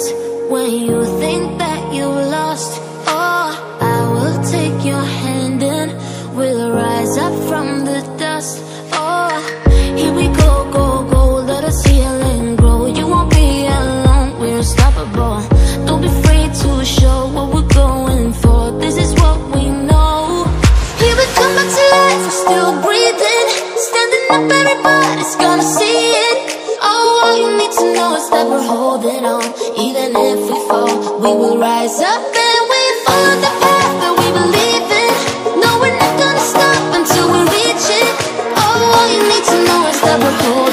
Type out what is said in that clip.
best when you think that you lost. Oh, I will take your hand and we'll rise up from the dust. Oh, here we go, go, go, let us heal and grow. You won't be alone, we're unstoppable. Don't be afraid to show what we're going for. This is what we know. Here we come back to life, we're still breathing. Standing up, everybody's gonna see it. Oh, all you need to know is that we're holding on. Even if we fall, we will rise up and we follow the path that we believe in. No, we're not gonna stop until we reach it. Oh, all you need to know is that we're holding on.